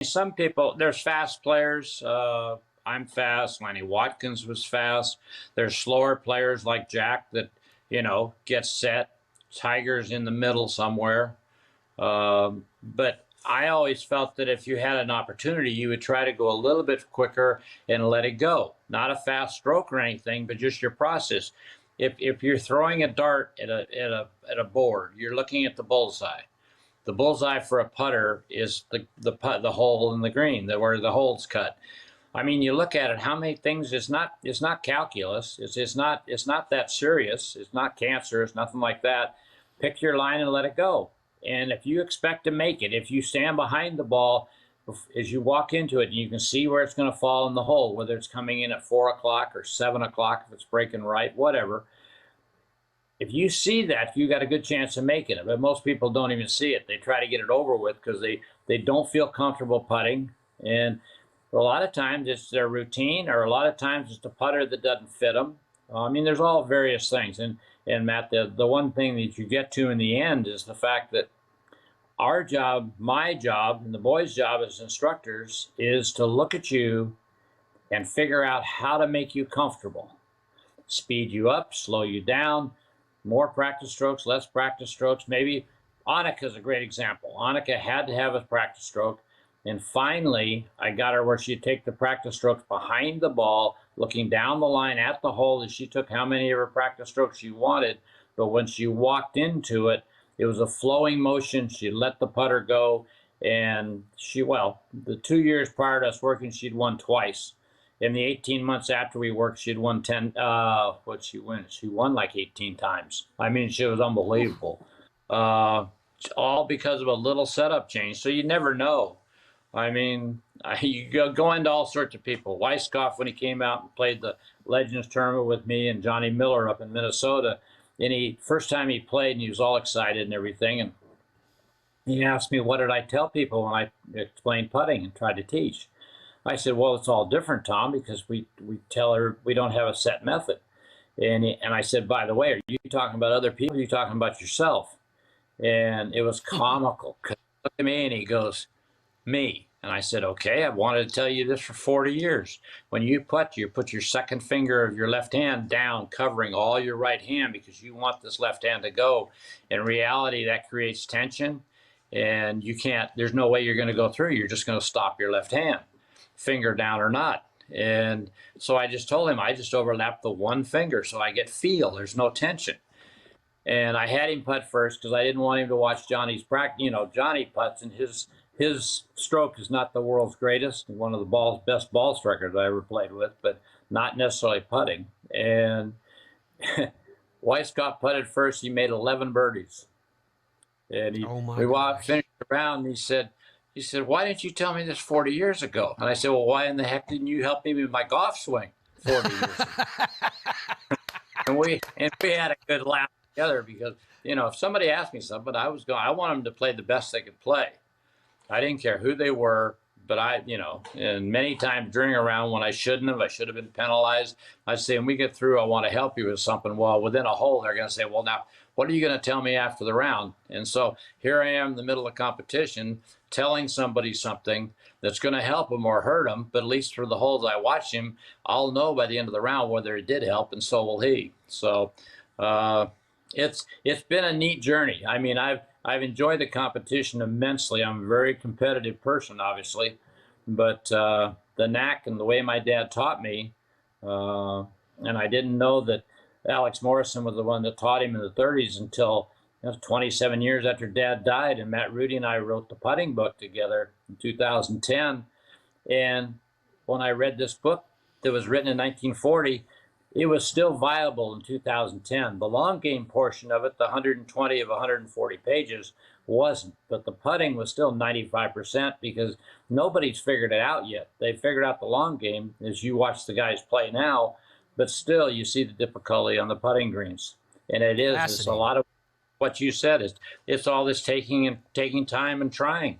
some people, there's fast players. I'm fast. Lenny Watkins was fast. There's slower players like Jack that, gets set. Tiger's in the middle somewhere. But I always felt that if you had an opportunity, you would try to go a little bit quicker and let it go. Not a fast stroke or anything, but just your process. If you're throwing a dart at a board, you're looking at the bullseye. The bullseye for a putter is the hole in the green, where the hole's cut. I mean, you look at it, how many things, it's not calculus. It's not that serious. It's not cancer. It's nothing like that. Pick your line and let it go. And if you expect to make it, if you stand behind the ball as you walk into it, and you can see where it's going to fall in the hole, whether it's coming in at 4 o'clock or 7 o'clock, if it's breaking right, whatever. If you see that, you got a good chance of making it. But most people don't even see it. They try to get it over with because they don't feel comfortable putting. And a lot of times it's their routine, or a lot of times it's the putter that doesn't fit them. I mean, there's all various things. And Matt, the one thing that you get to in the end is the fact that our job, my job, and the boys' job as instructors is to look at you and figure out how to make you comfortable. Speed you up, slow you down, more practice strokes, less practice strokes. Maybe Annika's a great example. Annika had to have a practice stroke. And finally, I got her where she'd take the practice strokes behind the ball, looking down the line at the hole, as she took how many of her practice strokes she wanted. But when she walked into it, it was a flowing motion. She let the putter go. And the 2 years prior to us working, she'd won twice. In the 18 months after we worked, she'd won 10. What'd she win? She won like 18 times. I mean, she was unbelievable. All because of a little setup change. So you never know. I mean, you go into all sorts of people. Weiskopf, when he came out and played the Legends Tournament with me and Johnny Miller up in Minnesota, and first time he played, and he was all excited and everything, and he asked me, what did I tell people when I explained putting and tried to teach? I said, well, it's all different, Tom, because we tell her we don't have a set method. And I said, by the way, are you talking about other people, or are you talking about yourself? And it was comical. He looked at me and he goes, me. And I said, okay, I've wanted to tell you this for 40 years. When you put your second finger of your left hand down, covering all your right hand, because you want this left hand to go. In reality, that creates tension, and there's no way you're going to go through. You're just going to stop your left hand, finger down or not. And so I just told him, I just overlapped the one finger so I get feel. There's no tension. And I had him putt first because I didn't want him to watch Johnny's practice. Johnny putts, and his stroke is not the world's greatest. One of the best ball strikers I ever played with, but not necessarily putting. And Weiskopf putted first. He made 11 birdies. And we finished the round, and he said, why didn't you tell me this 40 years ago? And I said, well, why in the heck didn't you help me with my golf swing 40 years ago? and we had a good laugh together because, if somebody asked me something, I want them to play the best they could play. I didn't care who they were, but and many times during a round when I should have been penalized, I'd say, when we get through, I want to help you with something. Well, within a hole, they're going to say, well, now, what are you going to tell me after the round? And so here I am in the middle of competition telling somebody something that's going to help them or hurt them, but at least for the holes I watch him, I'll know by the end of the round whether it did help, and so will he. So it's been a neat journey. I mean, I've enjoyed the competition immensely. I'm a very competitive person, obviously, but the knack and the way my dad taught me, and I didn't know that Alex Morrison was the one that taught him in the 30s until 27 years after Dad died, and Matt Rudy and I wrote the putting book together in 2010. And when I read this book that was written in 1940, it was still viable in 2010. The long game portion of it, the 120 of 140 pages, wasn't. But the putting was still 95% because nobody's figured it out yet. They figured out the long game as you watch the guys play now, but still you see the difficulty on the putting greens. And it's a lot of what you said. It's all this taking time and trying.